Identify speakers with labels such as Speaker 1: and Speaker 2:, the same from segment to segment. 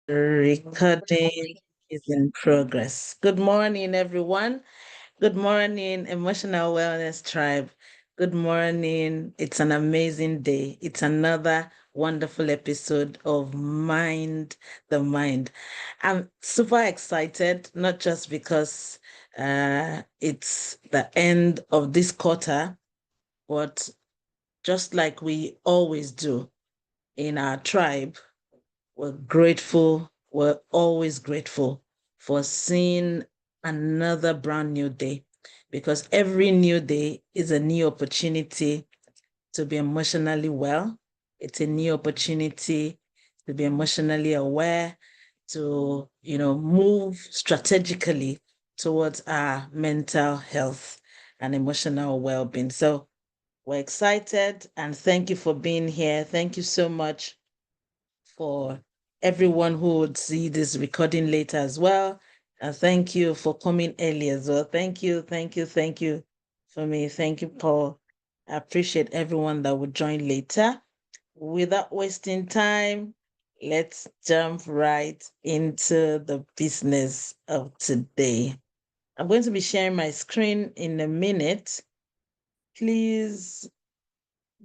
Speaker 1: Recording is in progress. Good morning, everyone. Good morning, Emotional Wellness Tribe. Good morning. It's an amazing day. It's another wonderful episode of Mind the Mind. I'm super excited, not just because it's the end of this quarter, but just like we always do in our tribe, we're grateful. We're always grateful for seeing another brand new day because every new day is a new opportunity to be emotionally well. It's a new opportunity to be emotionally aware, to, move strategically towards our mental health and emotional well-being. So we're excited and thank you for being here. Thank you so much for everyone who would see this recording later as well. And thank you for coming early as well. Thank you, thank you for me. Thank you, Paul. I appreciate everyone that would join later. Without wasting time, let's jump right into the business of today. I'm going to be sharing my screen in a minute. Please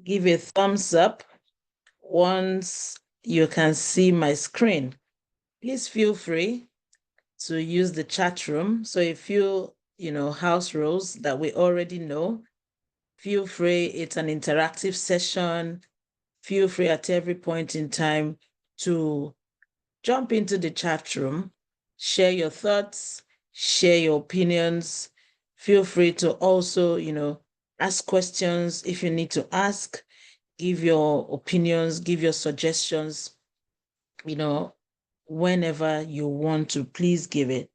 Speaker 1: give a thumbs up once you can see my screen. Please feel free to use the chat room. So if house rules that we already know, feel free. It's an interactive session. Feel free at every point in time to jump into the chat room, share your thoughts, share your opinions. Feel free to also, ask questions if you need to ask, give your opinions, give your suggestions, whenever you want to, please give it.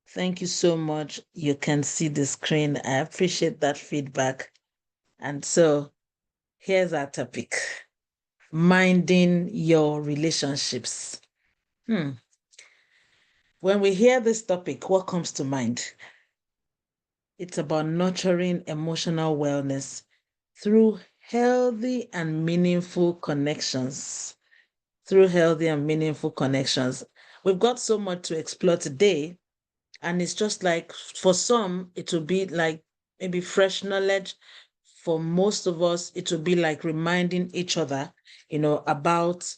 Speaker 1: Thank you so much. You can see the screen. I appreciate that feedback. And so here's our topic: minding your relationships. When we hear this topic, what comes to mind? It's about nurturing emotional wellness through healthy and meaningful connections. Through healthy and meaningful connections. We've got so much to explore today. And it's just like, for some, it will be like maybe fresh knowledge. For most of us, it will be like reminding each other, about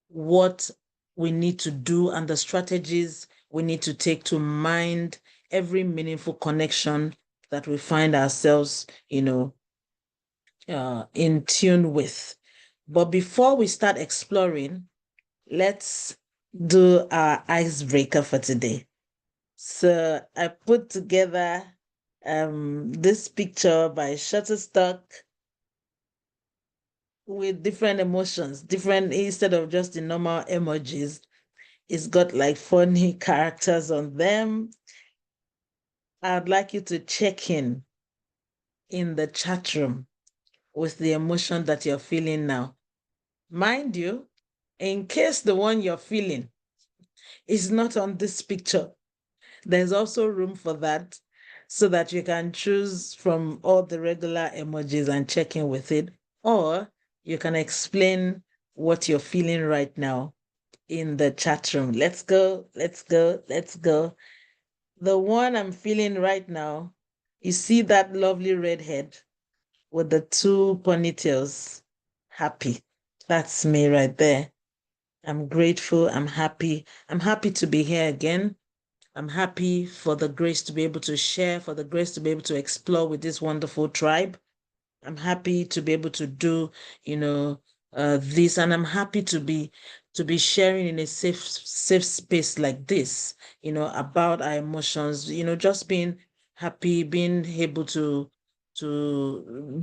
Speaker 1: what we need to do and the strategies we need to take to mind every meaningful connection that we find ourselves, in tune with. But before we start exploring, let's do our icebreaker for today. So I put together this picture by Shutterstock with different emotions, different, instead of just the normal emojis, it's got like funny characters on them. I'd like you to check in the chat room with the emotion that you're feeling now. Mind you, in case the one you're feeling is not on this picture, there's also room for that so that you can choose from all the regular emojis and check in with it. Or you can explain what you're feeling right now in the chat room. Let's go, let's go, let's go. The one I'm feeling right now, you see that lovely red head with the two ponytails? Happy. That's me right there. I'm grateful. I'm happy. I'm happy to be here again. I'm happy for the grace to be able to share, for the grace to be able to explore with this wonderful tribe. I'm happy to be able to do, this, and I'm happy to be sharing in a safe space like this, about our emotions, just being happy, being able to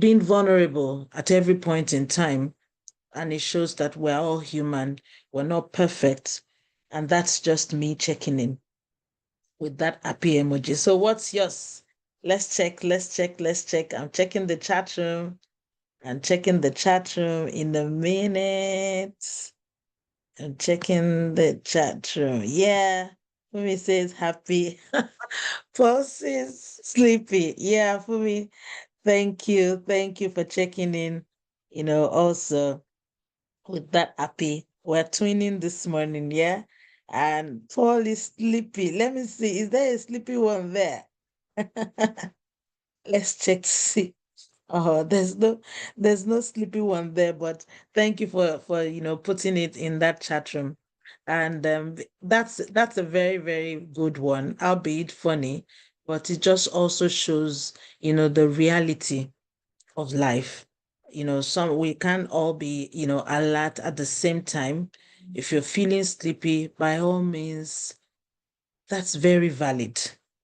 Speaker 1: being vulnerable at every point in time. And it shows that we're all human, we're not perfect. And that's just me checking in with that happy emoji. So what's yours? Let's check, let's check, let's check. I'm checking the chat room. I'm checking the chat room in a minute. I'm checking the chat room. Yeah. Fumi says happy. Paul says sleepy. Yeah, Fumi, thank you. Thank you for checking in. Also with that happy. We're twinning this morning, yeah? And Paul is sleepy. Let me see. Is there a sleepy one there? Let's check to see. Oh, there's no sleepy one there, but thank you for putting it in that chat room. And that's a very, very good one, albeit funny, but it just also shows, the reality of life. Some we can't all be, alert at the same time. If you're feeling sleepy, by all means, that's very valid.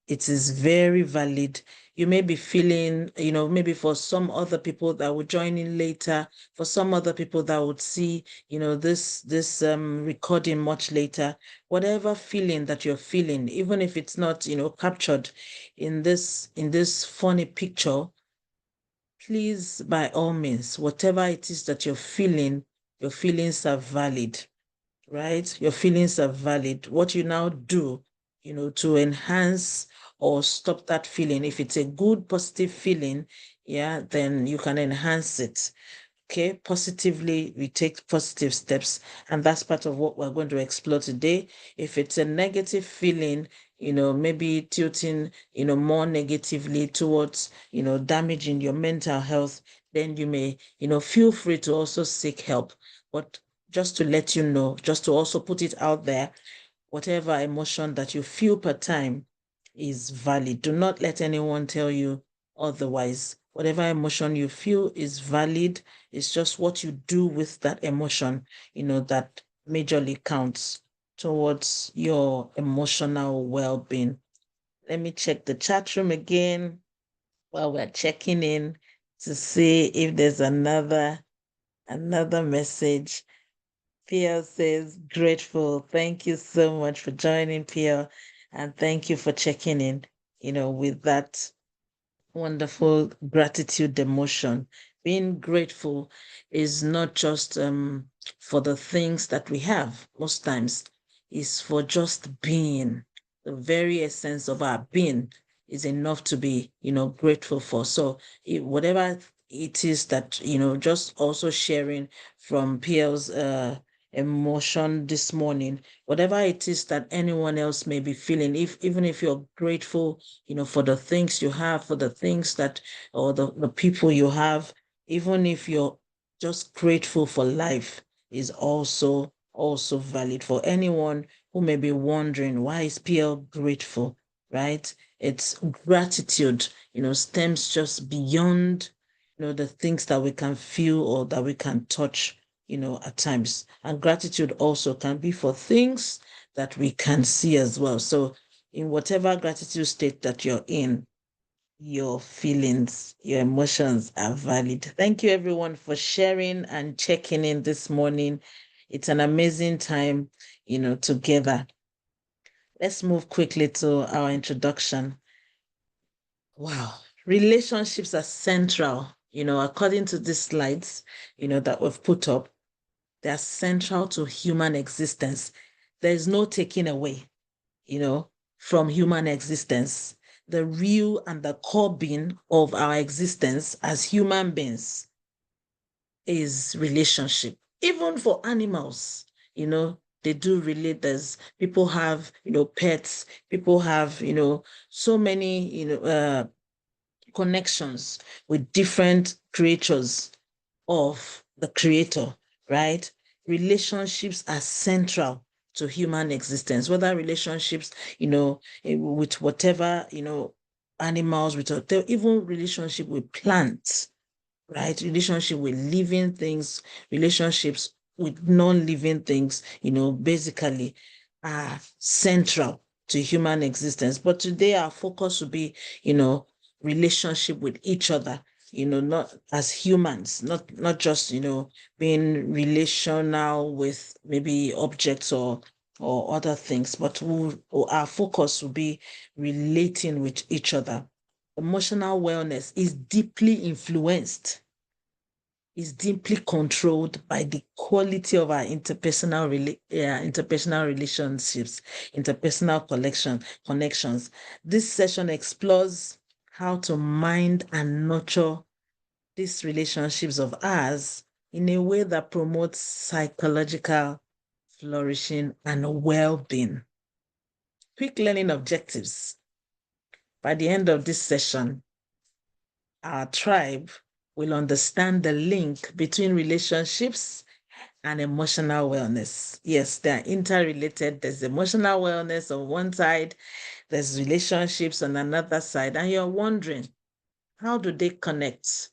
Speaker 1: It is very valid. You may be feeling, maybe for some other people that will join in later, for some other people that would see, this recording much later, whatever feeling that you're feeling, even if it's not, captured in this funny picture, please, by all means, whatever it is that you're feeling, your feelings are valid, right? Your feelings are valid. What you now do, to enhance or stop that feeling, if it's a good, positive feeling, yeah, then you can enhance it. Okay, positively, we take positive steps, and that's part of what we're going to explore today. If it's a negative feeling, maybe tilting, more negatively towards, damaging your mental health, then you may, feel free to also seek help. But just to let you know, just to also put it out there, whatever emotion that you feel per time is valid. Do not let anyone tell you otherwise. Whatever emotion you feel is valid. It's just what you do with that emotion, that majorly counts towards your emotional well-being. Let me check the chat room again while we're checking in to see if there's another message. Pia says, grateful. Thank you so much for joining, Pia. And thank you for checking in, with that wonderful gratitude emotion. Being grateful is not just for the things that we have, most times, is for just being. The very essence of our being is enough to be, grateful for. So whatever it is that, just also sharing from Pierre's emotion this morning, whatever it is that anyone else may be feeling, even if you're grateful, for the things you have, for the things that, or the people you have, even if you're just grateful for life, is also valid. For anyone who may be wondering, why is PL grateful, right? It's gratitude, stems just beyond, the things that we can feel or that we can touch, at times. And gratitude also can be for things that we can see as well. So in whatever gratitude state that you're in, your feelings, your emotions are valid. Thank you, everyone, for sharing and checking in this morning. It's an amazing time, together. Let's move quickly to our introduction. Wow. Relationships are central, according to these slides, that we've put up. They're central to human existence. There is no taking away, from human existence. The real and the core being of our existence as human beings is relationship. Even for animals, they do relate. There's people have, pets, people have, so many, connections with different creatures of the creator, right? Relationships are central to human existence, whether relationships, with whatever, animals, with whatever, even relationship with plants, right? Relationship with living things, relationships with non-living things, basically are central to human existence. But today our focus will be, relationship with each other, not as humans, not just, being relational with maybe objects or other things, but our focus will be relating with each other. Emotional wellness is deeply controlled by the quality of our interpersonal relationships, interpersonal connections. This session explores how to mind and nurture these relationships of ours in a way that promotes psychological flourishing, and well-being. Quick learning objectives. By the end of this session, our tribe will understand the link between relationships and emotional wellness. Yes, they are interrelated. There's emotional wellness on one side, there's relationships on another side, and you're wondering, how do they connect?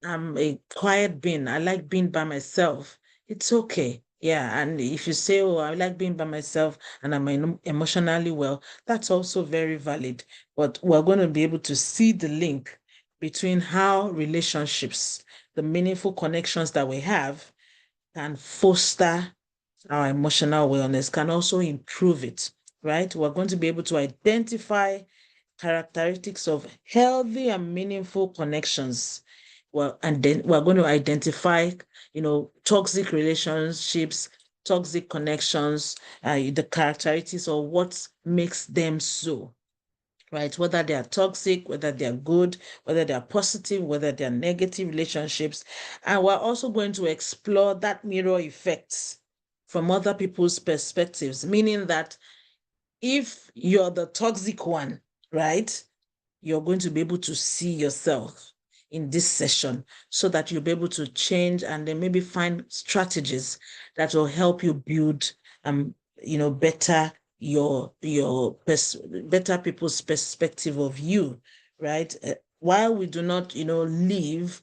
Speaker 1: I'm a quiet being. I like being by myself. It's okay. Yeah. And if you say, oh, I like being by myself and I'm emotionally well, that's also very valid. But we're going to be able to see the link between how relationships, the meaningful connections that we have, can foster our emotional wellness, can also improve it, right? We're going to be able to identify characteristics of healthy and meaningful connections. Well, and then we're going to identify, toxic relationships, toxic connections, the characteristics of what makes them so, right? Whether they are toxic, whether they are good, whether they are positive, whether they are negative relationships. And we're also going to explore that mirror effects from other people's perspectives, meaning that if you're the toxic one, right, you're going to be able to see yourself in this session so that you'll be able to change and then maybe find strategies that will help you build better better people's perspective of you, right? While we do not live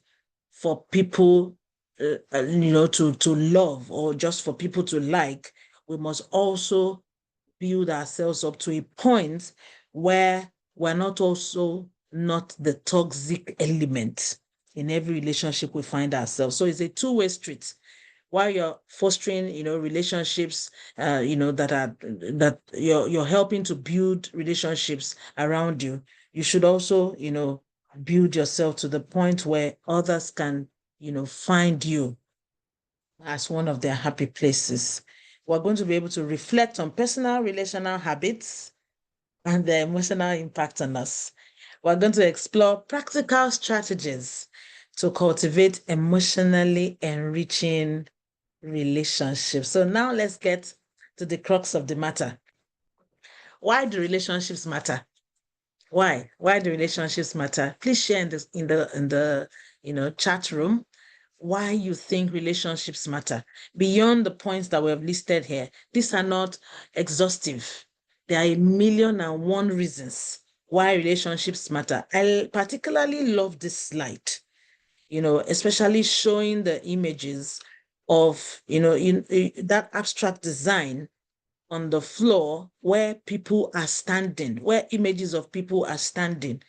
Speaker 1: for people to love or just for people to like, we must also build ourselves up to a point where we're not also not the toxic element in every relationship we find ourselves. So it's a two-way street. While you're fostering, relationships, that you're helping to build relationships around you, you should also, build yourself to the point where others can, find you as one of their happy places. We're going to be able to reflect on personal relational habits and their emotional impact on us. We're going to explore practical strategies to cultivate emotionally enriching relationships. So now let's get to the crux of the matter. Why do relationships matter? Why? Why do relationships matter? Please share in the chat room why you think relationships matter beyond the points that we have listed here. These are not exhaustive. There are 1,000,001 reasons why relationships matter. I particularly love this slide, especially showing the images of, that abstract design on the floor where people are standing, where images of people are standing.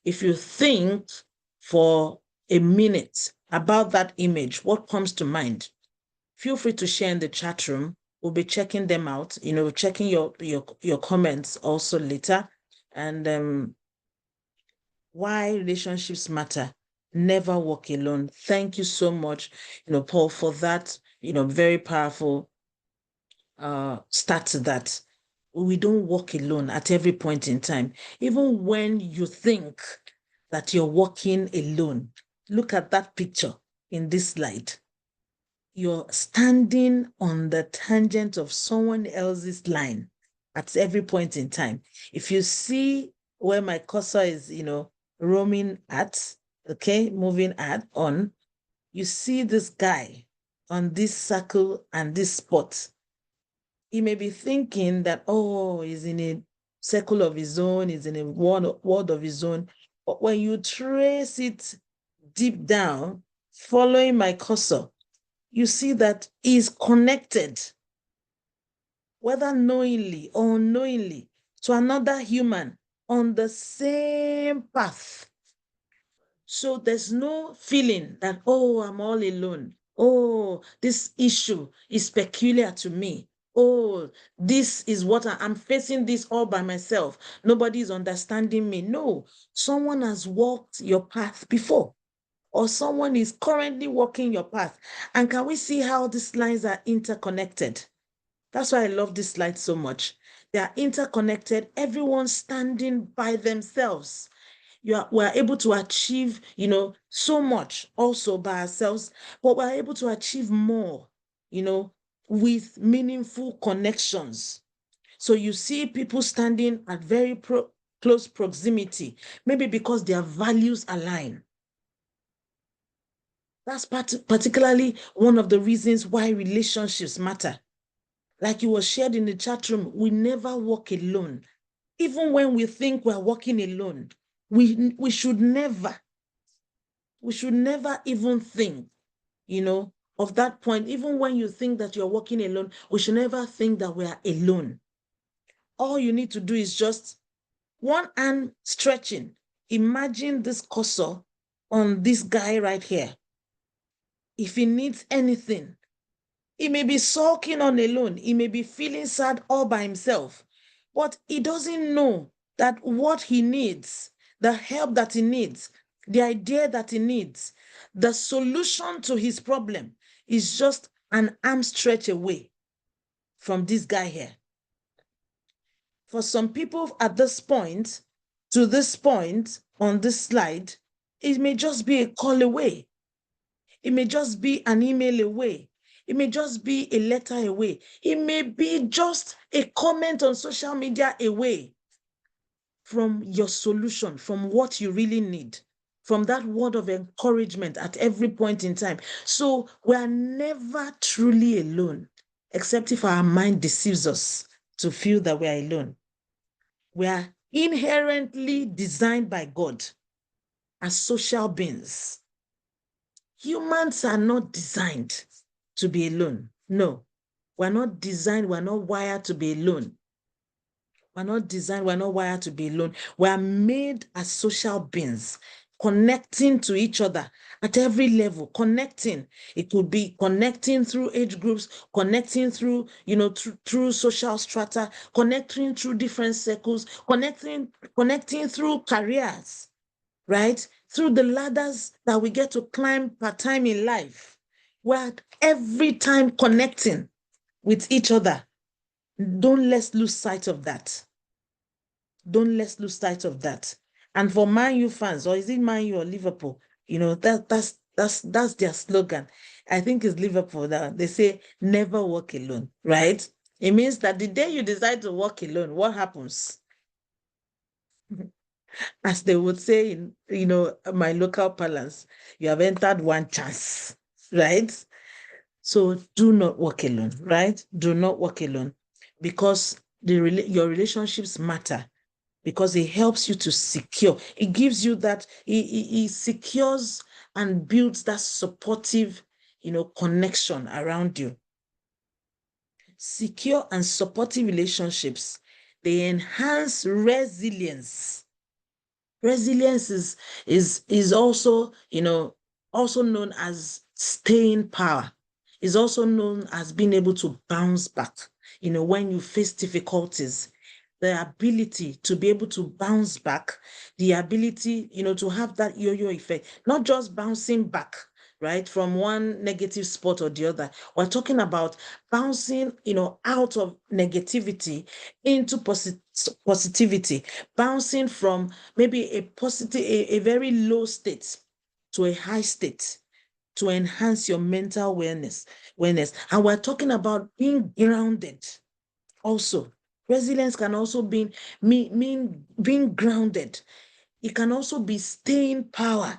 Speaker 1: If you think for a minute about that image, what comes to mind? Feel free to share in the chat room. We'll be checking them out, checking your comments also later. And why relationships matter. Never walk alone. Thank you so much, Paul, for that, very powerful start to that. We don't walk alone at every point in time. Even when you think that you're walking alone, look at that picture in this slide. You're standing on the tangent of someone else's line at every point in time. If you see where my cursor is, roaming at, okay, moving on, you see this guy on this circle and this spot. He may be thinking that, oh, he's in a circle of his own, he's in a world of his own. But when you trace it deep down, following my cursor, you see that he's connected, whether knowingly or unknowingly, to another human on the same path. So there's no feeling that, oh, I'm all alone. Oh, this issue is peculiar to me. Oh, this is what I'm facing this all by myself. Nobody's understanding me. No, someone has walked your path before, or someone is currently walking your path. And can we see how these lines are interconnected? That's why I love this slide so much. They are interconnected, everyone standing by themselves. We're able to achieve, so much also by ourselves, but we're able to achieve more, with meaningful connections. So you see people standing at very close proximity, maybe because their values align. That's particularly one of the reasons why relationships matter. Like it was shared in the chat room, we never walk alone. Even when we think we're walking alone, we should never even think, of that point. Even when you think that you're walking alone, we should never think that we are alone. All you need to do is just one hand stretching. Imagine this cursor on this guy right here. If he needs anything, he may be sulking on alone. He may be feeling sad all by himself, but he doesn't know that what he needs, the help that he needs, the idea that he needs, the solution to his problem is just an arm stretch away from this guy here. For some people at this point, to this point on this slide, it may just be a call away. It may just be an email away. It may just be a letter away. It may be just a comment on social media away from your solution, from what you really need, from that word of encouragement at every point in time. So we are never truly alone, except if our mind deceives us to feel that we are alone. We are inherently designed by God as social beings. Humans are not designed to be alone. No, we're not designed, we're not wired to be alone. We're not designed, we're not wired to be alone. We're made as social beings, connecting to each other at every level, connecting. It could be connecting through age groups, connecting through, through social strata, connecting through different circles, connecting through careers, right? Through the ladders that we get to climb per time in life. We're every time connecting with each other. Don't let's lose sight of that. Don't let's lose sight of that. And for Man U fans, or is it Man U or Liverpool? That's their slogan. I think it's Liverpool that they say never walk alone, right? It means that the day you decide to walk alone, what happens? As they would say in, my local parlance, you have entered one chance, right? So do not walk alone, right? Do not walk alone, because your relationships matter, because it helps you to secure. It gives you that, it secures and builds that supportive, connection around you. Secure and supportive relationships, they enhance resilience. Resilience is also, also known as staying power. Is also known as being able to bounce back, when you face difficulties. The ability to be able to bounce back, the ability, to have that yo-yo effect, not just bouncing back, right, from one negative spot or the other. We're talking about bouncing, out of negativity into positivity, bouncing from maybe a positive, a very low state to a high state, to enhance your mental awareness. And we're talking about being grounded also. Resilience can also mean being grounded. It can also be staying power,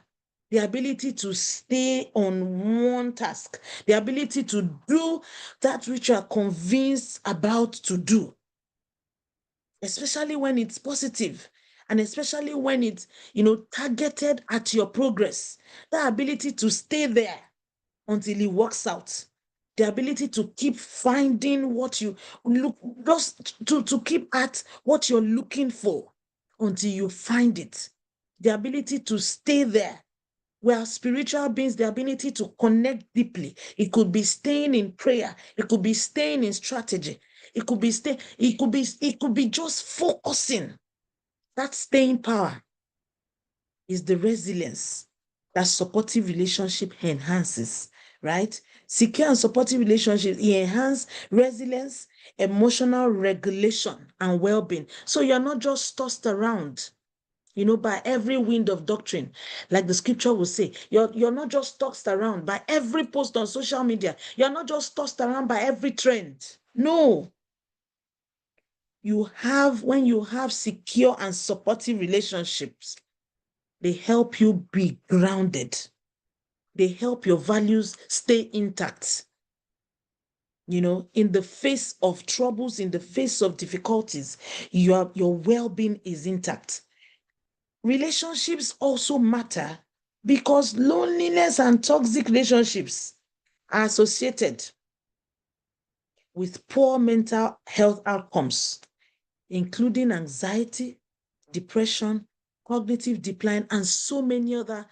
Speaker 1: the ability to stay on one task, the ability to do that which you are convinced about to do, especially when it's positive, and especially when it's, targeted at your progress. That ability to stay there until it works out. The ability to keep finding what you look, just to keep at what you're looking for until you find it. The ability to stay there. We are spiritual beings, the ability to connect deeply. It could be staying in prayer, it could be staying in strategy, it could be just focusing. That staying power is the resilience that supportive relationship enhances, right? Secure and supportive relationships enhance resilience, emotional regulation, and well-being. So you're not just tossed around. by every wind of doctrine, like the scripture will say. You're not just tossed around by every post on social media. You're not just tossed around by every trend. No. When you have secure and supportive relationships, they help you be grounded. They help your values stay intact. In the face of troubles, in the face of difficulties, your well-being is intact. Relationships also matter because loneliness and toxic relationships are associated with poor mental health outcomes, including anxiety, depression, cognitive decline, and so many other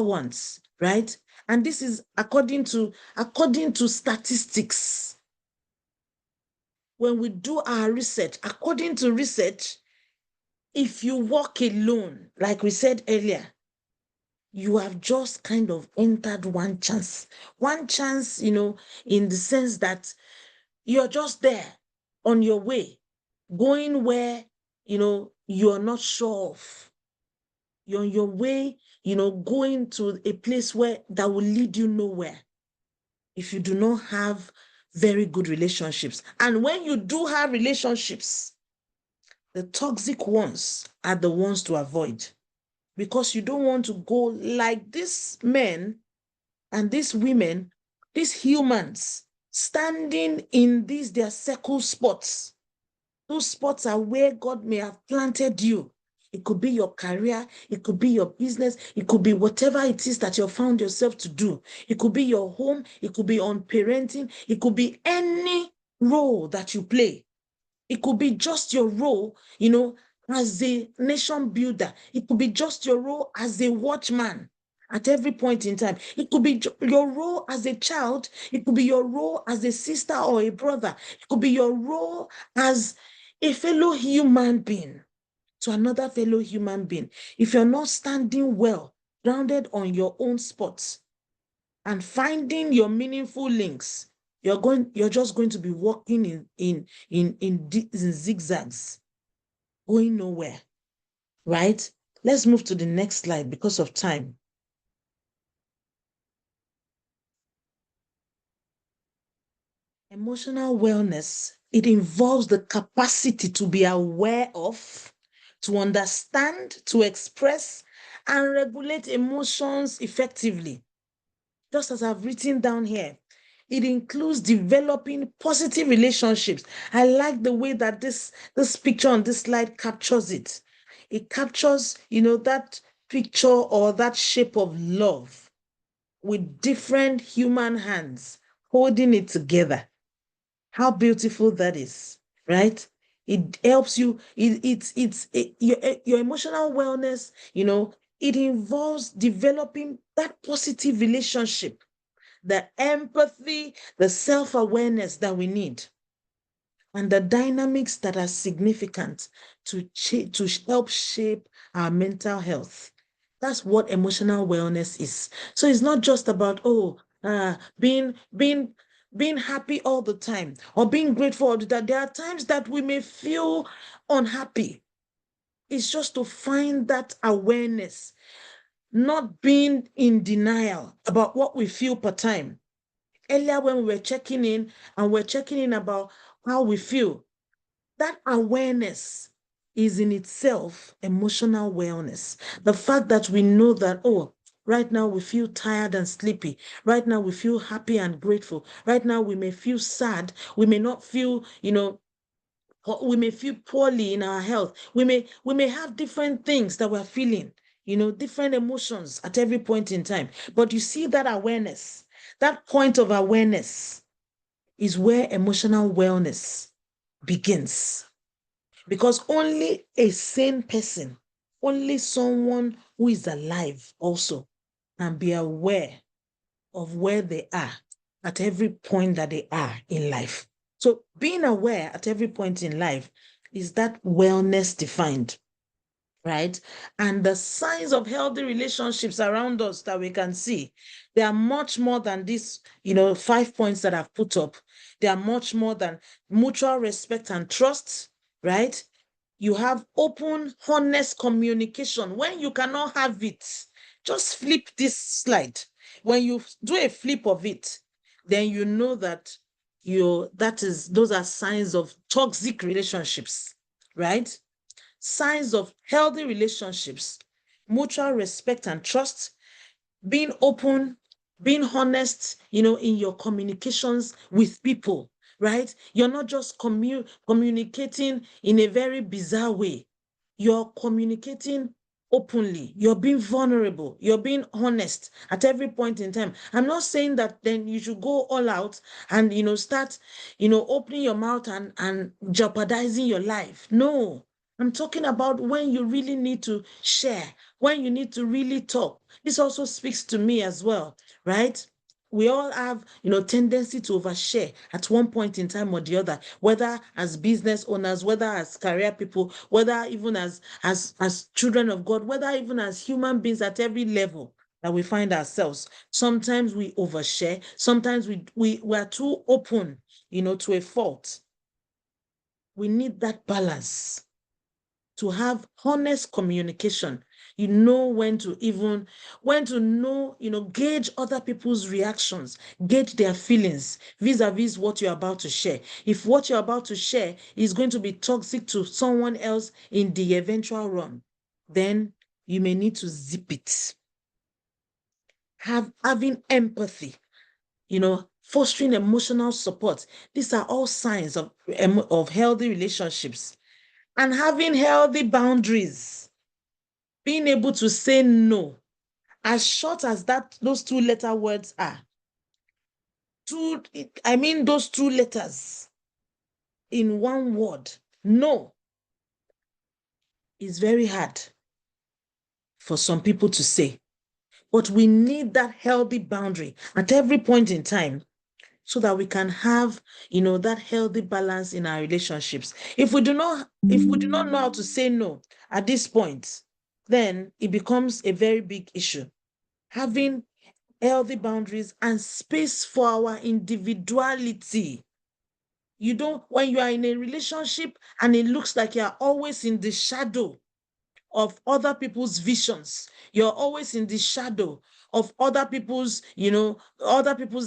Speaker 1: ones, right? And this is according to statistics. When we do our research, according to research, if you walk alone, like we said earlier, you have just kind of entered one chance. One chance, in the sense that you're just there on your way, going where, you're not sure of. You're on your way, going to a place where that will lead you nowhere if you do not have very good relationships. And when you do have relationships, the toxic ones are the ones to avoid, because you don't want to go like these men and these women, these humans, standing in these their circle spots. Those spots are where God may have planted you. It could be your career, it could be your business, it could be whatever it is that you found yourself to do. It could be your home, it could be on parenting, it could be any role that you play. It could be just your role, as a nation builder. It could be just your role as a watchman at every point in time. It could be your role as a child. It could be your role as a sister or a brother. It could be your role as a fellow human being to another fellow human being. If you're not standing well, grounded on your own spots and finding your meaningful links, you're just going to be walking in zigzags, going nowhere, right? Let's move to the next slide because of time. Emotional wellness, it involves the capacity to be aware of, to understand, to express, and regulate emotions effectively. Just as I've written down here, it includes developing positive relationships. I like the way that this picture on this slide captures it. It captures, that picture or that shape of love with different human hands holding it together. How beautiful that is, right? It helps you. Your emotional wellness, it involves developing that positive relationship, the empathy, the self-awareness that we need, and the dynamics that are significant to help shape our mental health. That's what emotional wellness is. So it's not just about being happy all the time or being grateful all the time. There are times that we may feel unhappy. It's just to find that awareness, not being in denial about what we feel per time. Earlier, when we were checking in and we're checking in about how we feel, that awareness is in itself emotional wellness. The fact that we know that, oh, right now we feel tired and sleepy. Right now we feel happy and grateful. Right now we may feel sad. We may not feel, we may feel poorly in our health. We may have different things that we're feeling, different emotions at every point in time. But you see that awareness, that point of awareness is where emotional wellness begins. Because only a sane person, only someone who is alive also can be aware of where they are at every point that they are in life. So being aware at every point in life is that wellness defined, right? And the signs of healthy relationships around us that we can see, they are much more than these, 5 points that I've put up. They are much more than mutual respect and trust, right? You have open, honest communication. When you cannot have it, just flip this slide. When you do a flip of it, then you know that those are signs of toxic relationships, right? Signs of healthy relationships, mutual respect and trust, being open, being honest, in your communications with people, right? You're not just communicating in a very bizarre way. You're communicating openly. You're being vulnerable. You're being honest at every point in time. I'm not saying that then you should go all out and, start, opening your mouth and jeopardizing your life. No, I'm talking about when you really need to share, when you need to really talk. This also speaks to me as well, right? We all have, tendency to overshare at one point in time or the other, whether as business owners, whether as career people, whether even as children of God, whether even as human beings at every level that we find ourselves. Sometimes we overshare. Sometimes we are too open, to a fault. We need that balance to have honest communication. You know when to know, gauge other people's reactions, gauge their feelings vis-a-vis what you're about to share. If what you're about to share is going to be toxic to someone else in the eventual run, then you may need to zip it. Having empathy, fostering emotional support. These are all signs of healthy relationships. And having healthy boundaries, being able to say no, as short as those two letter words are. Those two letters in one word, no, is very hard for some people to say. But we need that healthy boundary at every point in time so that we can have, that healthy balance in our relationships. If we do not know how to say no at this point, then it becomes a very big issue. Having healthy boundaries and space for our individuality. When you are in a relationship and it looks like you're always in the shadow of other people's visions, you're always in the shadow of other people's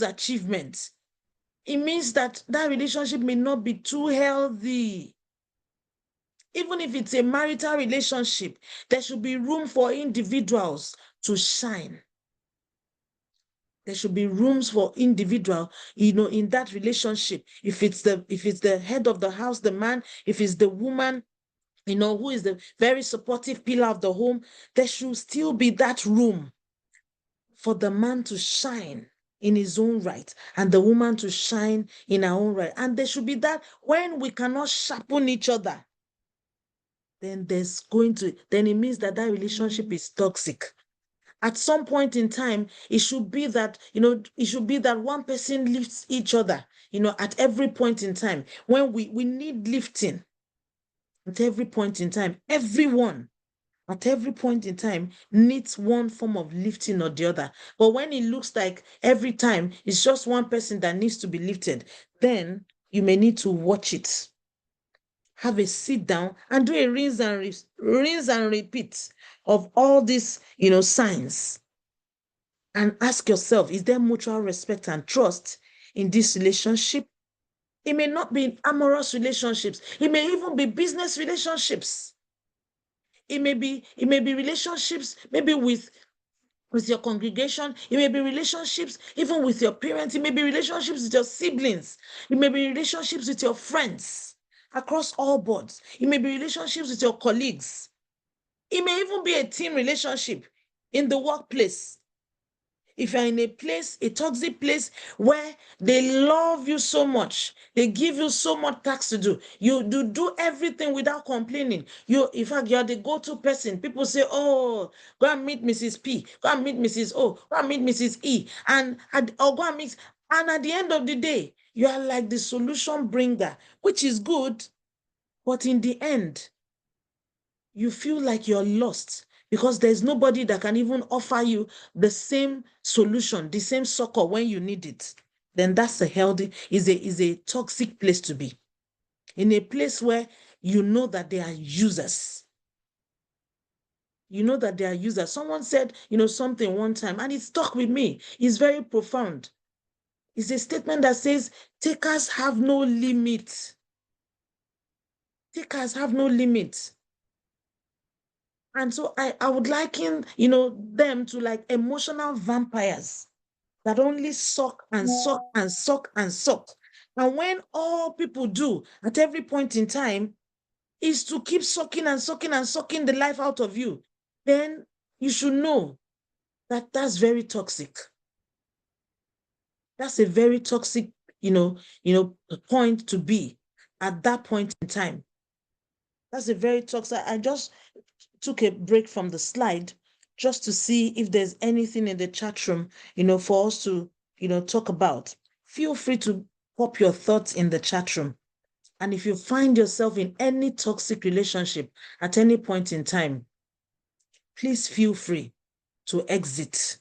Speaker 1: achievements, it means that relationship may not be too healthy. Even if it's a marital relationship, there should be room for individuals to shine. There should be rooms for individual, in that relationship. If it's the head of the house, the man, if it's the woman, who is the very supportive pillar of the home, there should still be that room for the man to shine in his own right and the woman to shine in her own right. And there should be that when we cannot sharpen each other, then it means that relationship is toxic. At some point in time, it should be that one person lifts each other, at every point in time. When we need lifting at every point in time, everyone at every point in time needs one form of lifting or the other. But when it looks like every time it's just one person that needs to be lifted, then you may need to watch it. Have a sit down and do a rinse and repeat of all these, signs. And ask yourself, is there mutual respect and trust in this relationship? It may not be amorous relationships. It may even be business relationships. It may be relationships maybe with your congregation. It may be relationships even with your parents. It may be relationships with your siblings. It may be relationships with your friends across all boards. It may be relationships with your colleagues. It may even be a team relationship in the workplace. If you're in a toxic place where they love you so much, they give you so much tasks to do, you do everything without complaining. In fact, you're the go-to person. People say, oh, go and meet Mrs. P, go and meet Mrs. O, go and meet Mrs. E, or go and meet. And at the end of the day, you are like the solution bringer, which is good. But in the end, you feel like you're lost because there's nobody that can even offer you the same solution, the same succor when you need it. Then that's is a toxic place to be. In a place where you know that they are users. You know that they are users. Someone said, something one time, and it stuck with me. It's very profound. It's a statement that says, takers have no limit. Takers have no limit. And so I would liken, them to like emotional vampires that only suck and suck and suck and suck. And when all people do at every point in time is to keep sucking and sucking and sucking the life out of you, then you should know that that's very toxic. That's a very toxic, point to be at that point in time. That's a very toxic. I just took a break from the slide just to see if there's anything in the chat room, for us to, talk about. Feel free to pop your thoughts in the chat room. And if you find yourself in any toxic relationship at any point in time, please feel free to exit.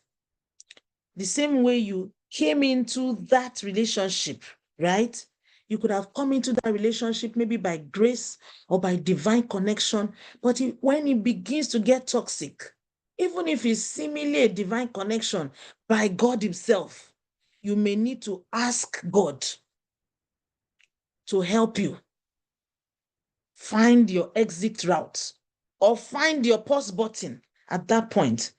Speaker 1: The same way you came into that relationship, right? You could have come into that relationship maybe by grace or by divine connection, but when it begins to get toxic, even if it's seemingly a divine connection by God himself, you may need to ask God to help you find your exit route or find your pause button at that point.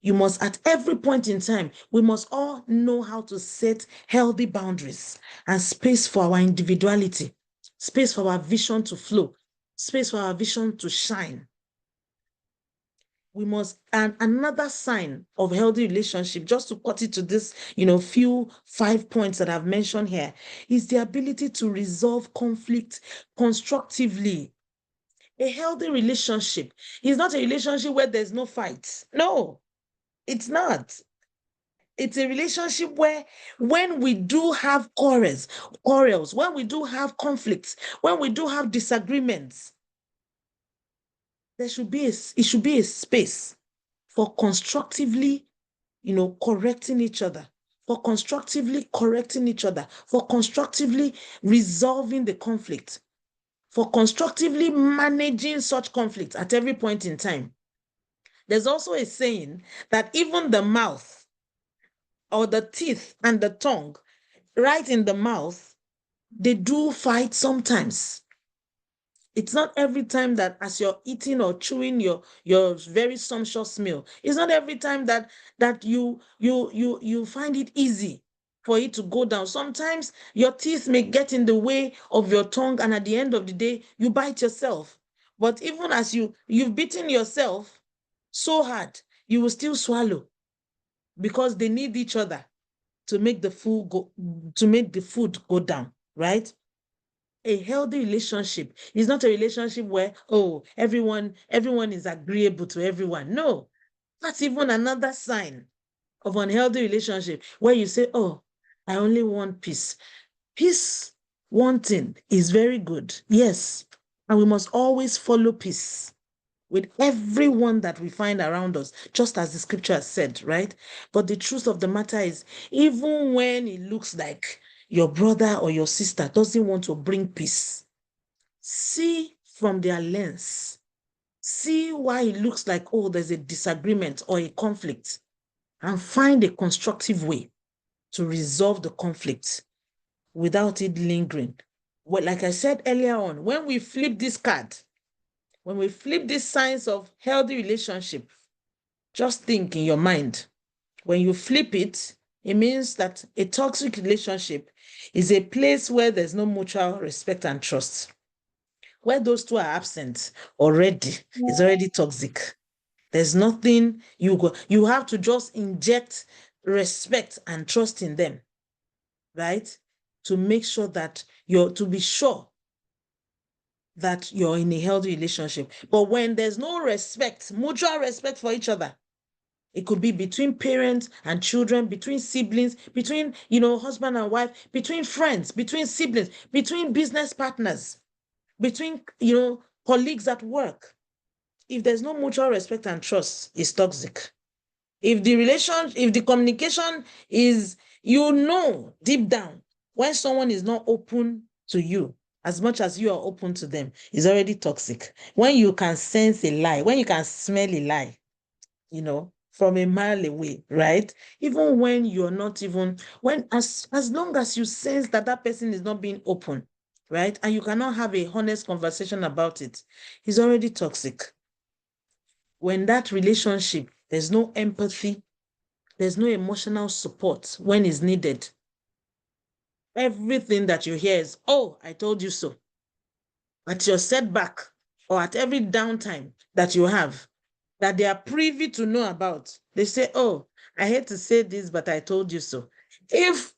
Speaker 1: You must, at every point in time, we must all know how to set healthy boundaries and space for our individuality, space for our vision to flow, space for our vision to shine. We must, and another sign of healthy relationship, just to cut it to this, few 5 points that I've mentioned here, is the ability to resolve conflict constructively. A healthy relationship is not a relationship where there's no fight. No, it's not. It's a relationship where when we do have quarrels, when we do have conflicts, when we do have disagreements, it should be a space for constructively, correcting each other, for constructively correcting each other, for constructively resolving the conflict, for constructively managing such conflicts at every point in time. There's also a saying that even the mouth or the teeth and the tongue, right in the mouth, they do fight sometimes. It's not every time that as you're eating or chewing your very sumptuous meal, it's not every time that you find it easy for it to go down. Sometimes your teeth may get in the way of your tongue, and at the end of the day, you bite yourself. But even as you've beaten yourself so hard, you will still swallow because they need each other to make the food go down, right? A healthy relationship is not a relationship where, everyone is agreeable to everyone. No, that's even another sign of unhealthy relationship where you say, I only want peace. Peace wanting is very good, yes, and we must always follow peace with everyone that we find around us, just as the scripture has said, right? But the truth of the matter is, even when it looks like your brother or your sister doesn't want to bring peace, see from their lens, see why it looks like, there's a disagreement or a conflict, and find a constructive way to resolve the conflict without it lingering. Well, like I said earlier on, when we flip this card, when we flip these signs of healthy relationship, just think in your mind. When you flip it, it means that a toxic relationship is a place where there's no mutual respect and trust. Where those two are absent already, it's already toxic. There's nothing you have to just inject respect and trust in them, right? To make sure that to be sure that you're in a healthy relationship. But when there's no respect, mutual respect for each other, it could be between parents and children, between siblings, between, husband and wife, between friends, between siblings, between business partners, between, colleagues at work. If there's no mutual respect and trust, it's toxic. If the communication is, deep down, when someone is not open to you as much as you are open to them, is already toxic. When you can sense a lie, when you can smell a lie, from a mile away, right? Even when you're not even, when as long as you sense that that person is not being open, right? And you cannot have a honest conversation about it, it's already toxic. When that relationship, there's no empathy, there's no emotional support when it's needed. Everything that you hear is, oh, I told you so. At your setback or at every downtime that you have, that they are privy to know about, they say, oh, I hate to say this, but I told you so. If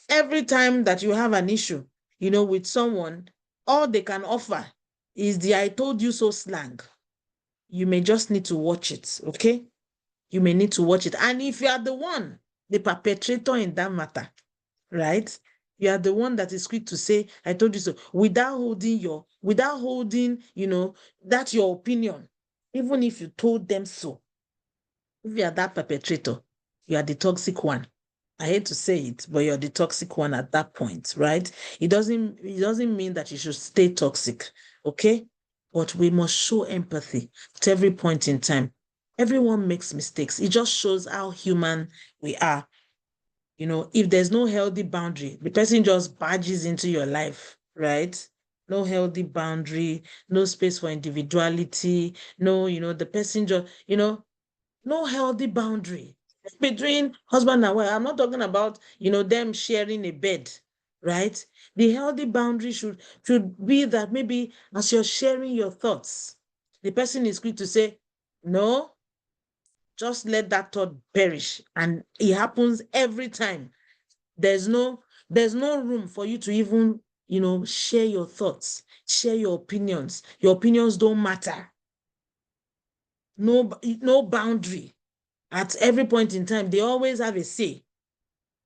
Speaker 1: every time that you have an issue, with someone, all they can offer is the I told you so slang, you may just need to watch it, okay? You may need to watch it. And if you are the one, the perpetrator in that matter, right? You are the one that is quick to say, I told you so, without holding, that's your opinion. Even if you told them so, if you are that perpetrator, you are the toxic one. I hate to say it, but you're the toxic one at that point, right? It doesn't mean that you should stay toxic, okay? But we must show empathy at every point in time. Everyone makes mistakes. It just shows how human we are. If there's no healthy boundary, the person just barges into your life, right? No healthy boundary, no space for individuality, no, the person just, no healthy boundary between husband and wife. I'm not talking about, them sharing a bed, right? The healthy boundary should be that maybe as you're sharing your thoughts, the person is quick to say, no, just let that thought perish. And it happens every time. There's no room for you to even, share your thoughts, share your opinions. Your opinions don't matter. No boundary. At every point in time, they always have a say.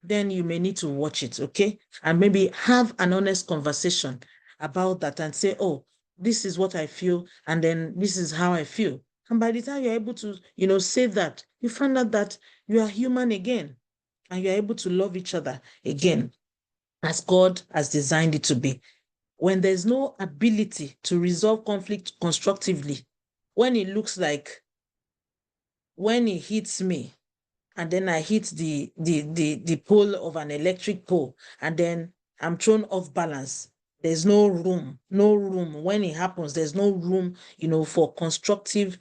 Speaker 1: Then you may need to watch it, okay? And maybe have an honest conversation about that and say, oh, this is what I feel, and then this is how I feel. And by the time you're able to, say that, you find out that you are human again and you're able to love each other again as God has designed it to be. When there's no ability to resolve conflict constructively, when it looks like when it hits me, and then I hit the pole of an electric pole, and then I'm thrown off balance. There's no room, no room. When it happens, there's no room, for constructive,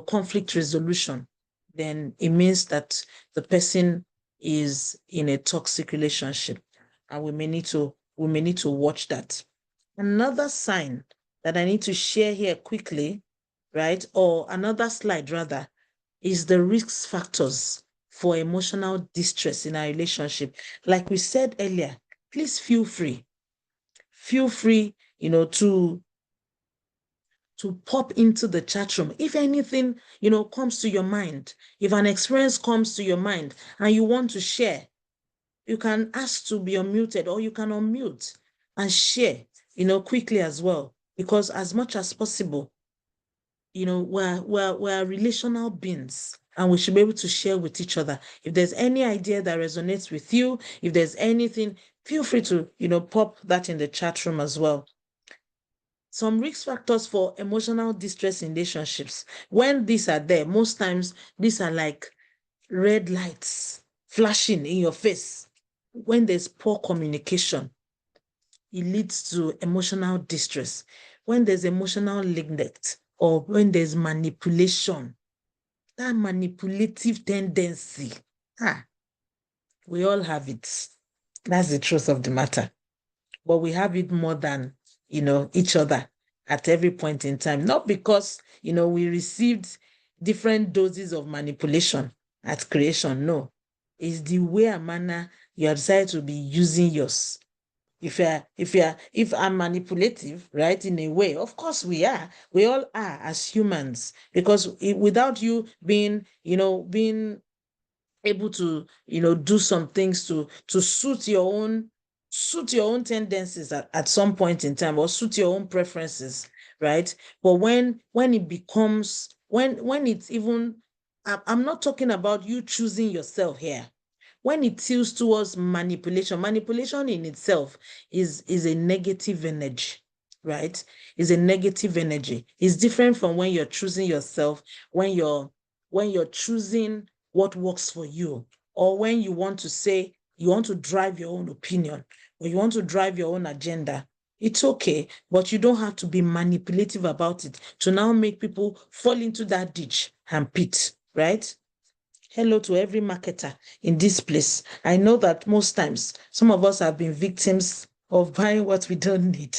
Speaker 1: conflict resolution. Then it means that the person is in a toxic relationship, and we may need to watch that. Another sign that I need to share here quickly, right? Or another slide rather, is the risk factors for emotional distress in our relationship. Like we said earlier, please feel free. Feel free, to pop into the chat room. If anything, comes to your mind, if an experience comes to your mind and you want to share, you can ask to be unmuted or you can unmute and share, quickly as well. Because as much as possible, we're relational beings and we should be able to share with each other. If there's any idea that resonates with you, if there's anything, feel free to, pop that in the chat room as well. Some risk factors for emotional distress in relationships. When these are there, most times these are like red lights flashing in your face. When there's poor communication, it leads to emotional distress. When there's emotional neglect or when there's manipulation, that manipulative tendency, we all have it. That's the truth of the matter. But we have it more than, each other at every point in time. Not because, we received different doses of manipulation at creation. No, it's the way and manner you have decided to be using yours. If I'm manipulative, right, in a way, of course we all are as humans, because without you being able to, do some things to suit your own tendencies at some point in time, or suit your own preferences, right? But when it becomes, when it's even, I'm not talking about you choosing yourself here. When it tilts towards manipulation in itself is a negative energy. right, is a negative energy. It's different from when you're choosing yourself, when you're choosing what works for you, or when you want to say you want to drive your own opinion or you want to drive your own agenda. It's okay, but you don't have to be manipulative about it to now make people fall into that ditch and pit, right? Hello to every marketer in this place. I know that most times some of us have been victims of buying what we don't need.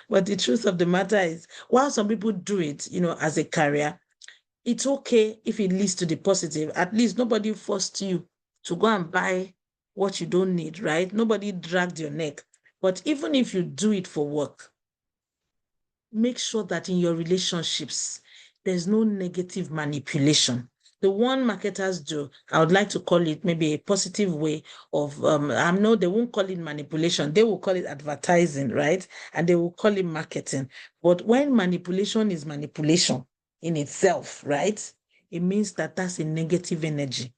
Speaker 1: But the truth of the matter is, while some people do it, as a career, it's okay if it leads to the positive. At least nobody forced you to go and buy what you don't need, right? Nobody dragged your neck. But even if you do it for work, make sure that in your relationships, there's no negative manipulation. The one marketers do, I would like to call it maybe a positive way of, I know they won't call it manipulation, they will call it advertising, right? And they will call it marketing. But when manipulation is manipulation in itself, right? It means that that's a negative energy.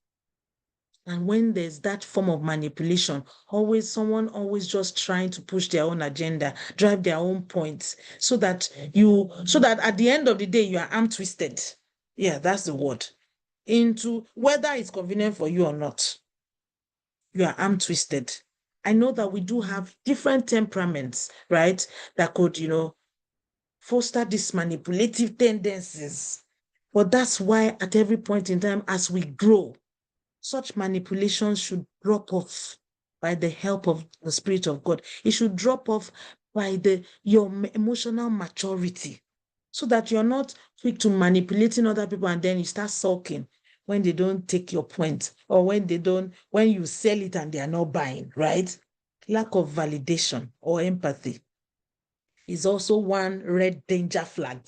Speaker 1: And when there's that form of manipulation, someone always just trying to push their own agenda, drive their own points, so that at the end of the day, you are arm twisted. Yeah, that's the word. Into whether it's convenient for you or not, you are arm twisted. I know that we do have different temperaments, right? That could, foster these manipulative tendencies. But that's why at every point in time, as we grow, such manipulations should drop off by the help of the Spirit of God. It should drop off by your emotional maturity, so that you're not quick to manipulating other people and then you start sulking when they don't take your point, or when you sell it and they are not buying, right? Lack of validation or empathy is also one red danger flag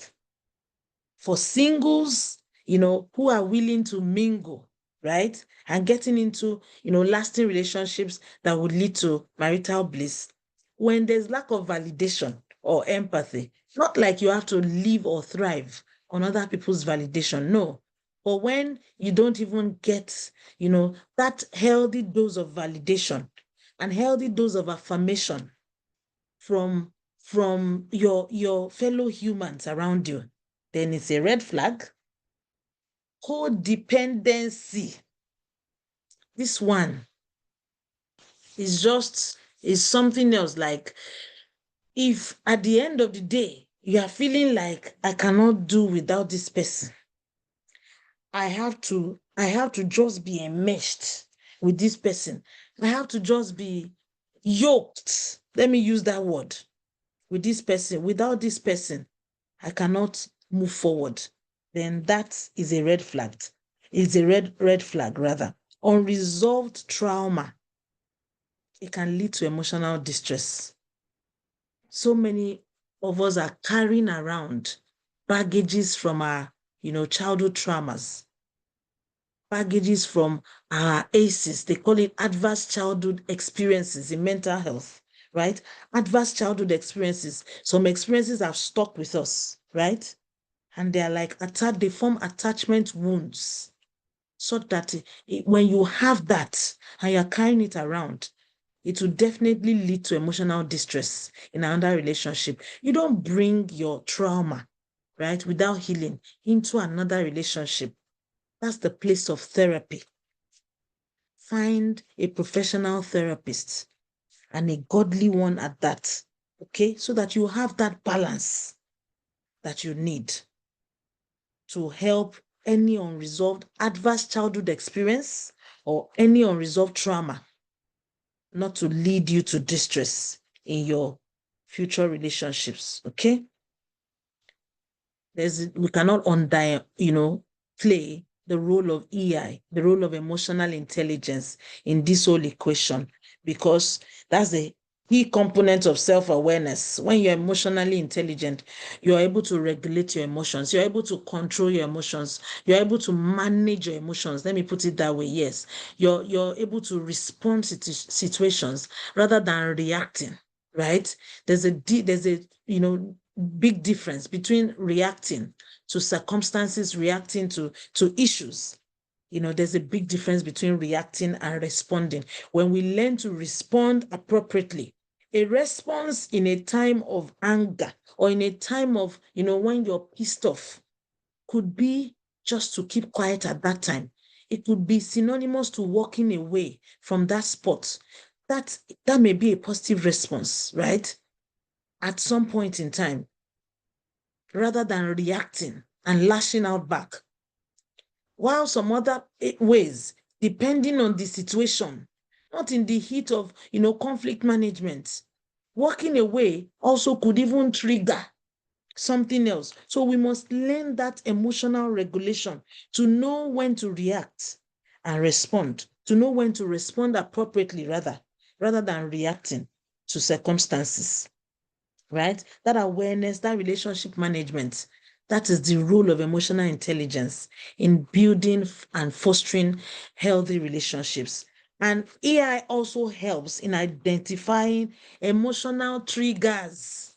Speaker 1: for singles, who are willing to mingle, right? And getting into, lasting relationships that would lead to marital bliss. When there's lack of validation or empathy, not like you have to live or thrive on other people's validation, no. But when you don't even get, that healthy dose of validation and healthy dose of affirmation from your fellow humans around you, then it's a red flag. Codependency. This one is something else. Like, if at the end of the day you are feeling like I cannot do without this person, I have to just be enmeshed with this person. I have to just be yoked. Let me use that word, with this person. Without this person, I cannot move forward. Then that is a red flag. It's a red flag rather. Unresolved trauma, it can lead to emotional distress. So many of us are carrying around baggages from our, childhood traumas, baggages from our ACEs. They call it adverse childhood experiences in mental health, right? Adverse childhood experiences. Some experiences have stuck with us, right? And they're like they form attachment wounds, so that when you have that and you're carrying it around, it will definitely lead to emotional distress in another relationship. You don't bring your trauma, right, without healing into another relationship. That's the place of therapy. Find a professional therapist, and a godly one at that, okay? So that you have that balance that you need to help any unresolved adverse childhood experience or any unresolved trauma not to lead you to distress in your future relationships, okay? We cannot play the role of EI, the role of emotional intelligence in this whole equation, because that's the key component of self-awareness. When you're emotionally intelligent, you're able to regulate your emotions. You're able to control your emotions. You're able to manage your emotions. Let me put it that way. Yes, you're able to respond to situations rather than reacting, right? There's a big difference between reacting to circumstances, reacting to issues. There's a big difference between reacting and responding. When we learn to respond appropriately, A response in a time of anger or in a time of, when you're pissed off could be just to keep quiet at that time. It could be synonymous to walking away from that spot. That may be a positive response, right? At some point in time, rather than reacting and lashing out back. While some other ways, depending on the situation, not in the heat of, conflict management, walking away also could even trigger something else. So we must learn that emotional regulation to know when to react and respond, to know when to respond appropriately, rather than reacting to circumstances, right? That awareness, that relationship management, that is the role of emotional intelligence in building and fostering healthy relationships. And AI also helps in identifying emotional triggers,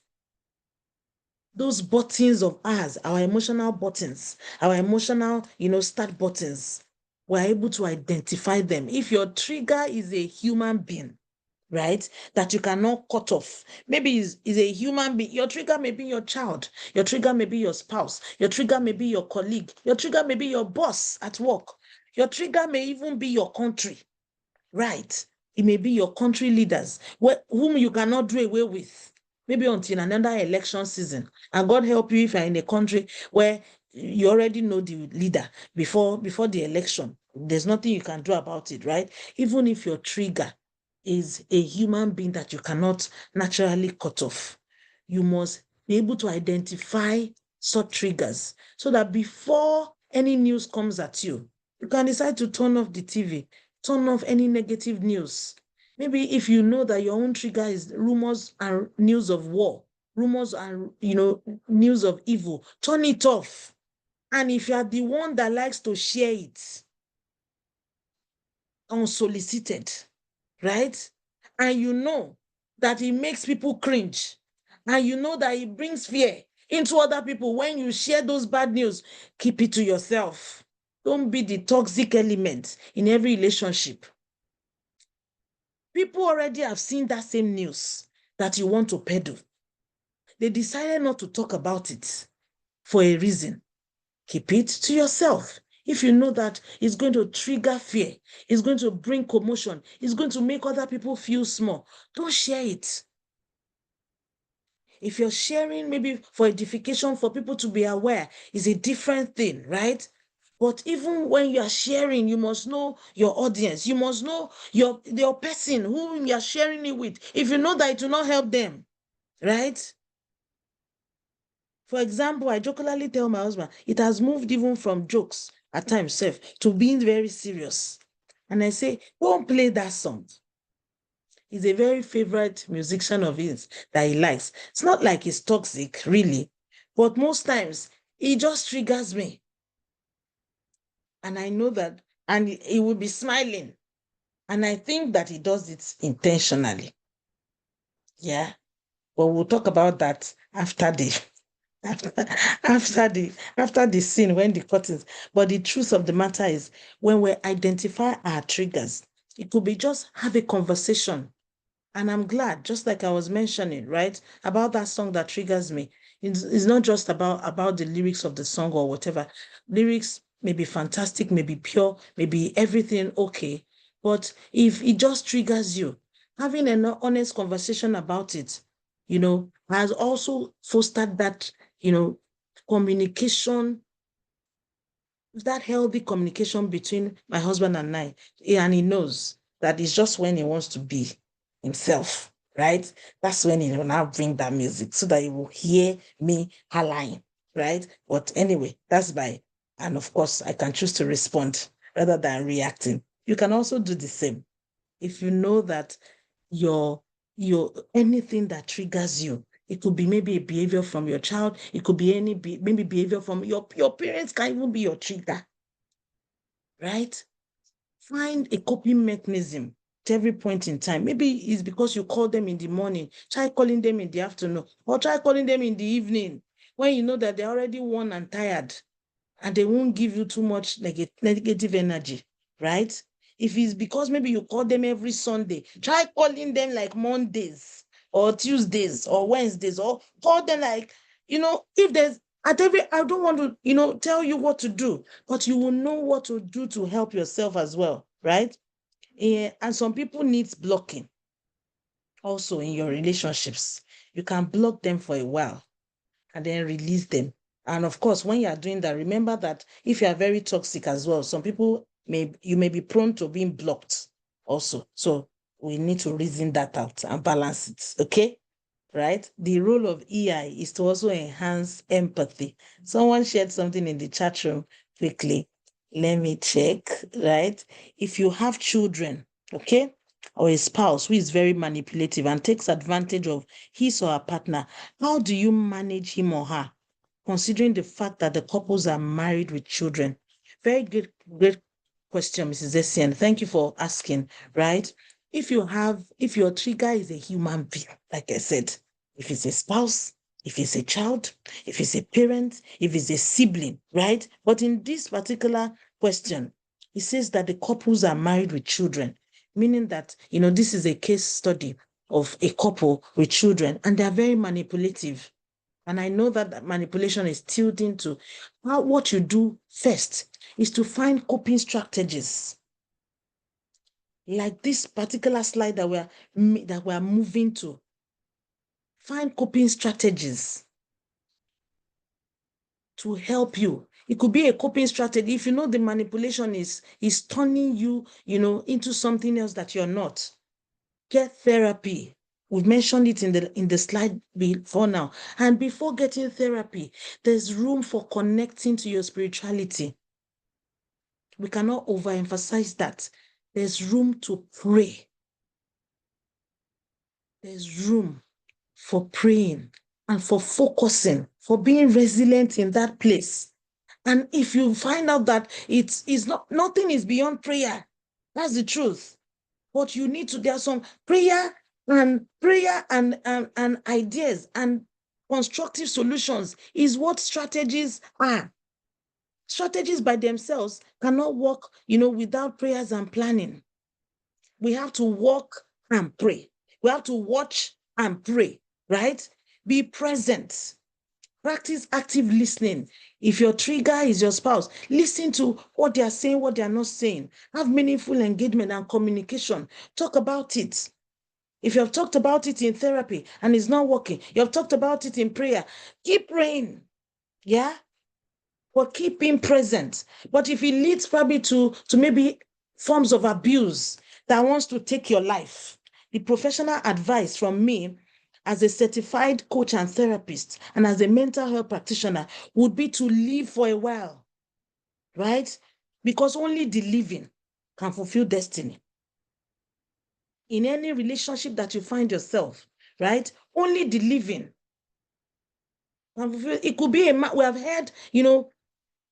Speaker 1: those buttons of ours, our emotional buttons, our emotional, start buttons. We're able to identify them. If your trigger is a human being, right, that you cannot cut off, maybe is a human being, your trigger may be your child, your trigger may be your spouse, your trigger may be your colleague, your trigger may be your boss at work, your trigger may even be your country, right? It may be your country leaders, whom you cannot do away with, maybe until another election season. And God help you if you're in a country where you already know the leader before the election. There's nothing you can do about it, right? Even if your trigger is a human being that you cannot naturally cut off, you must be able to identify such triggers so that before any news comes at you, you can decide to turn off the TV, turn off any negative news. Maybe if you know that your own trigger is rumors and news of war, rumors and news of evil, turn it off. And if you are the one that likes to share it unsolicited, right? And you know that it makes people cringe, and you know that it brings fear into other people when you share those bad news, keep it to yourself. Don't be the toxic element in every relationship. People already have seen that same news that you want to peddle. They decided not to talk about it for a reason. Keep it to yourself. If you know that it's going to trigger fear, it's going to bring commotion, it's going to make other people feel small, don't share it. If you're sharing maybe for edification, for people to be aware, is a different thing, right? But even when you are sharing, you must know your audience. You must know your person whom you are sharing it with. If you know that it will not help them, right? For example, I jokingly tell my husband, it has moved even from jokes at times to being very serious. And I say, don't play that song. He's a very favorite musician of his that he likes. It's not like he's toxic, really, but most times he just triggers me. And I know that, and he will be smiling. And I think that he does it intentionally. Yeah. But we'll talk about that after the after, after the scene when the curtains. But the truth of the matter is when we identify our triggers, it could be just have a conversation. And I'm glad, just like I was mentioning, right, about that song that triggers me. It's not just about the lyrics of the song or whatever. Lyrics may be fantastic, may be pure, may be everything okay. But if it just triggers you, having an honest conversation about it, has also fostered that, communication, that healthy communication between my husband and I. And he knows that it's just when he wants to be himself, right? That's when he will now bring that music so that he will hear me hollering, right? But anyway, that's and of course, I can choose to respond rather than reacting. You can also do the same. If you know that your anything that triggers you, it could be maybe a behavior from your child, it could be maybe behavior from your parents, can even be your trigger, right? Find a coping mechanism at every point in time. Maybe it's because you call them in the morning, try calling them in the afternoon, or try calling them in the evening when you know that they're already worn and tired and they won't give you too much negative energy, right? If it's because maybe you call them every Sunday, try calling them like Mondays or Tuesdays or Wednesdays, or call them like, if there's I don't want to, tell you what to do, but you will know what to do to help yourself as well, right? Yeah, and some people needs blocking also in your relationships. You can block them for a while and then release them. And of course, when you are doing that, remember that if you are very toxic as well, some people you may be prone to being blocked also. So we need to reason that out and balance it. Okay. Right? The role of EI is to also enhance empathy. Someone shared something in the chat room quickly. Let me check, right? If you have children, okay, or a spouse who is very manipulative and takes advantage of his or her partner, how do you manage him or her, considering the fact that the couples are married with children? Very good, great question, Mrs. Essien. Thank you for asking, right? If your trigger is a human being, like I said, if it's a spouse, if it's a child, if it's a parent, if it's a sibling, right? But in this particular question, it says that the couples are married with children, meaning that, this is a case study of a couple with children, and they're very manipulative. And I know that manipulation is tilting to what you do first is to find coping strategies. Like this particular slide that we're moving to. Find coping strategies to help you. It could be a coping strategy. If you know the manipulation is turning you, into something else that you're not. Get therapy. We've mentioned it in the slide before now. And before getting therapy, there's room for connecting to your spirituality. We cannot overemphasize that. There's room to pray. There's room for praying and for focusing, for being resilient in that place. And if you find out that nothing is beyond prayer, that's the truth. But you need to, there's some prayer and ideas and constructive solutions is what strategies are. Strategies by themselves cannot work, without prayers and planning. We have to walk and pray. We have to watch and pray, right? Be present. Practice active listening. If your trigger is your spouse, listen to what they are saying, what they are not saying. Have meaningful engagement and communication. Talk about it. If you have talked about it in therapy and it's not working, you have talked about it in prayer, keep praying. Yeah? But keep being present. But if it leads probably to maybe forms of abuse that wants to take your life, the professional advice from me as a certified coach and therapist and as a mental health practitioner would be to live for a while, right? Because only the living can fulfill destiny. In any relationship that you find yourself, right? Only the living can fulfill. It could be we have had,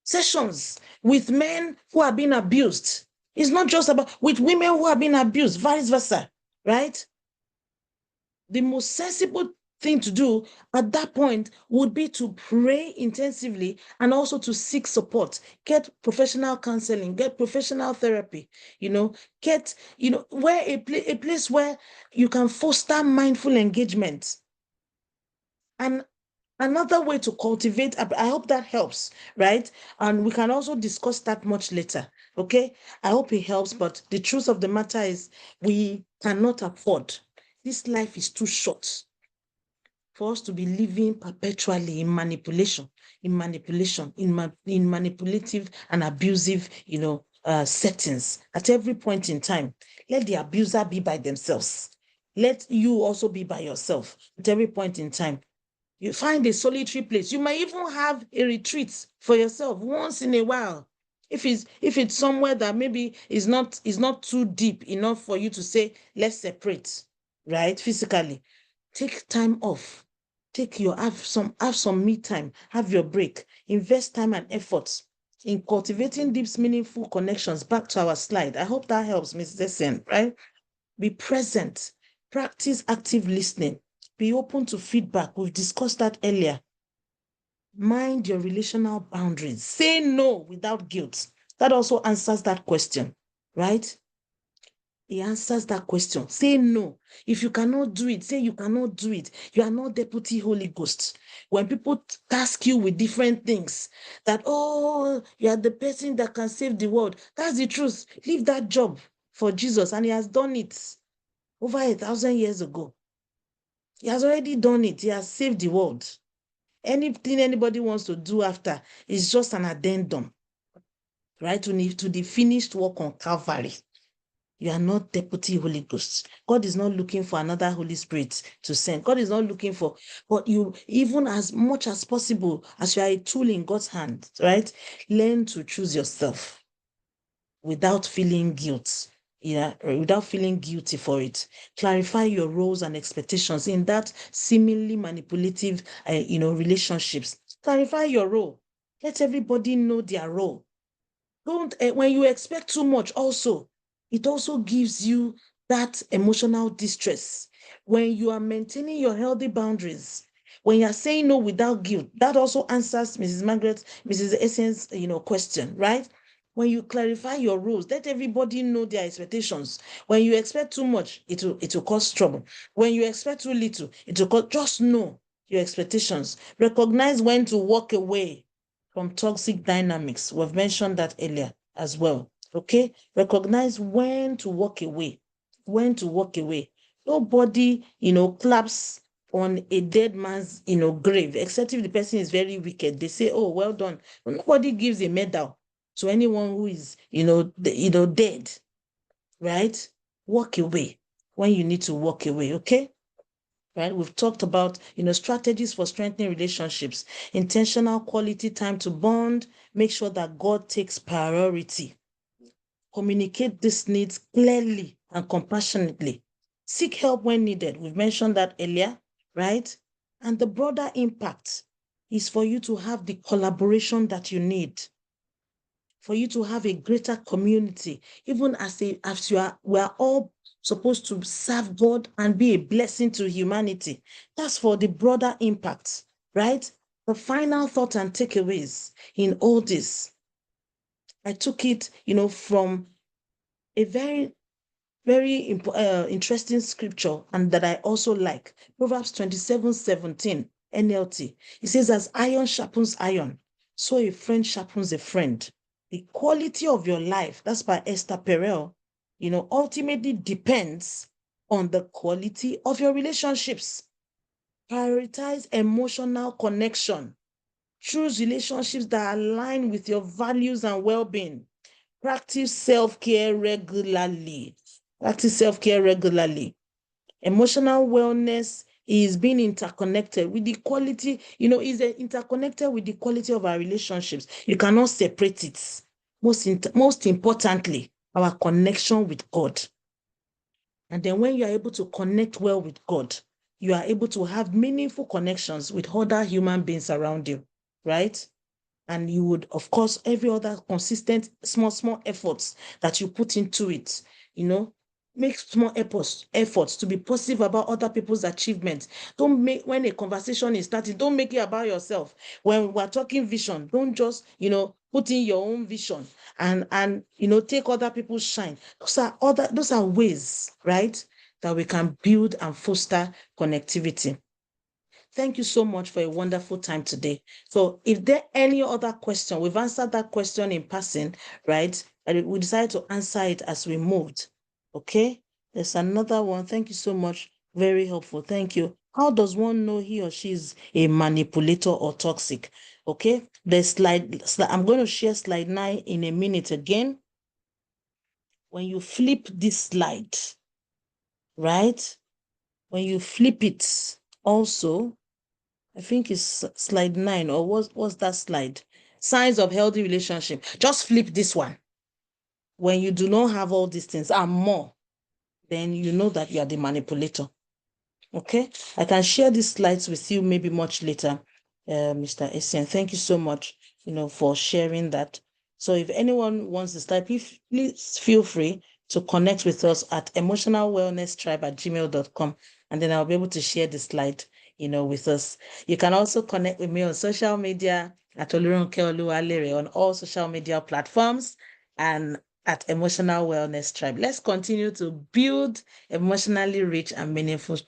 Speaker 1: sessions with men who are being abused. It's not just about with women who are being abused, vice versa, right? The most sensible thing to do at that point would be to pray intensively and also to seek support, get professional counseling, get professional therapy, get, where a place where you can foster mindful engagement. And another way to cultivate, I hope that helps, right? And we can also discuss that much later, okay? I hope it helps, but the truth of the matter is we cannot afford. This life is too short for us to be living perpetually in manipulation, in manipulative and abusive, settings at every point in time. Let the abuser be by themselves. Let you also be by yourself at every point in time. You find a solitary place. You might even have a retreat for yourself once in a while. If it's somewhere that maybe is not too deep enough for you to say, let's separate, right? Physically. Take time off. Have some me time, have your break, invest time and efforts in cultivating deep, meaningful connections. Back to our slide. I hope that helps, Mrs. Essen, right? Be present, practice active listening, be open to feedback. We've discussed that earlier. Mind your relational boundaries. Say no without guilt. That also answers that question, right? He answers that question. Say no. If you cannot do it, say you cannot do it. You are not deputy Holy Ghost. When people task you with different things, that, oh, you are the person that can save the world. That's the truth. Leave that job for Jesus. And he has done it over 1,000 years ago. He has already done it. He has saved the world. Anything anybody wants to do after is just an addendum, right? To the finished work on Calvary. You are not deputy Holy Ghost. God is not looking for another Holy Spirit to send. God is not looking for, but you, even as much as possible, as you are a tool in God's hand, right? Learn to choose yourself without feeling guilt. Yeah, without feeling guilty for it. Clarify your roles and expectations in that seemingly manipulative, relationships. Clarify your role. Let everybody know their role. Don't, when you expect too much also, it also gives you that emotional distress. When you are maintaining your healthy boundaries, when you are saying no without guilt, that also answers Mrs. Essen's, question, right? When you clarify your rules, let everybody know their expectations. When you expect too much, it will cause trouble. When you expect too little, it will cause, just know your expectations. Recognize when to walk away from toxic dynamics. We've mentioned that earlier as well. Okay? Recognize when to walk away. When to walk away. Nobody, claps on a dead man's, grave, except if the person is very wicked. They say, oh, well done. But nobody gives a medal to anyone who is, dead, right? Walk away when you need to walk away, okay? Right? We've talked about, strategies for strengthening relationships, intentional quality time to bond, make sure that God takes priority. Communicate these needs clearly and compassionately. Seek help when needed. We've mentioned that earlier, right? And the broader impact is for you to have the collaboration that you need, for you to have a greater community, even as we are all supposed to serve God and be a blessing to humanity. That's for the broader impact, right? The final thought and takeaways in all this, I took it, from a very, very interesting scripture, and that I also like. Proverbs 27:17, NLT. It says, as iron sharpens iron, so a friend sharpens a friend. The quality of your life, that's by Esther Perel, ultimately depends on the quality of your relationships. Prioritize emotional connection. Choose relationships that align with your values and well-being. Practice self-care regularly. Practice self-care regularly. Emotional wellness is being interconnected with the quality, is interconnected with the quality of our relationships. You cannot separate it. Most importantly, our connection with God. And then when you are able to connect well with God, you are able to have meaningful connections with other human beings around you, right? And you would, of course, every other consistent, small efforts that you put into it, make small efforts to be positive about other people's achievements. Don't make, when a conversation is starting, don't make it about yourself. When we're talking vision, don't just, put in your own vision and take other people's shine. Those are ways, right, that we can build and foster connectivity. Thank you so much for a wonderful time today. So if there any other question, we've answered that question in passing, right? And we decided to answer it as we moved. Okay? There's another one. Thank you so much. Very helpful. Thank you. How does one know he or she is a manipulator or toxic? Okay? The slide, I'm going to share slide 9 in a minute again. When you flip this slide, right? When you flip it also, I think it's slide 9, or what's that slide? Signs of healthy relationship. Just flip this one. When you do not have all these things and more, then you know that you are the manipulator. Okay? I can share these slides with you maybe much later, Mr. Essien. Thank you so much, for sharing that. So if anyone wants this slide, please feel free to connect with us at emotionalwellnesstribe@gmail.com, and then I'll be able to share the slide, with us. You can also connect with me on social media at Olurunke Oluwalere on all social media platforms. And at Emotional Wellness Tribe. Let's continue to build emotionally rich and meaningful,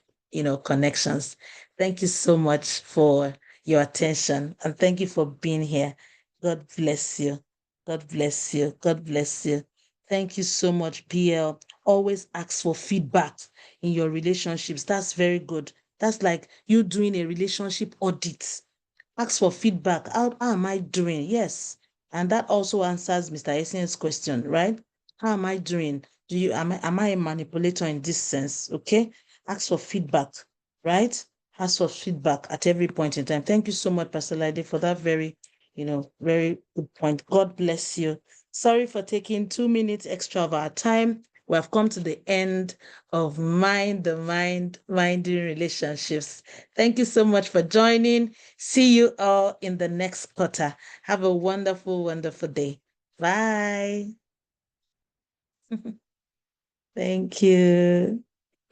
Speaker 1: connections. Thank you so much for your attention and thank you for being here. God bless you. God bless you. God bless you. Thank you so much, PL. Always ask for feedback in your relationships. That's very good. That's like you doing a relationship audit. Ask for feedback. How am I doing? Yes. And that also answers Mr. Essен's question, right? How am I doing? Am I a manipulator in this sense? Okay. Ask for feedback, right? Ask for feedback at every point in time. Thank you so much, Pastor Lide, for that very good point. God bless you. Sorry for taking 2 minutes extra of our time. We have come to the end of Mind the Mind, Minding Relationships. Thank you so much for joining. See you all in the next quarter. Have a wonderful, wonderful day. Bye. Thank you.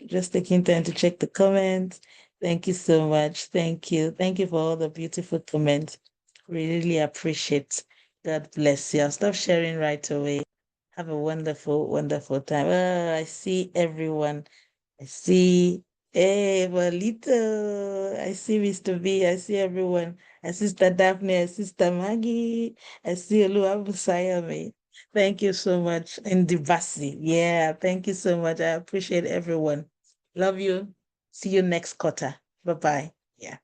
Speaker 1: Just taking time to check the comments. Thank you so much. Thank you. Thank you for all the beautiful comments. Really appreciate. God bless you. I'll stop sharing right away. Have a wonderful, wonderful time. Oh, I see everyone. I see, hey, Bolito. I see Mr. B. I see everyone. I see Sister Daphne. I see Sister Maggie. I see Oluwabusayami. Thank you so much. And Divasi. Yeah, thank you so much. I appreciate everyone. Love you. See you next quarter. Bye-bye. Yeah.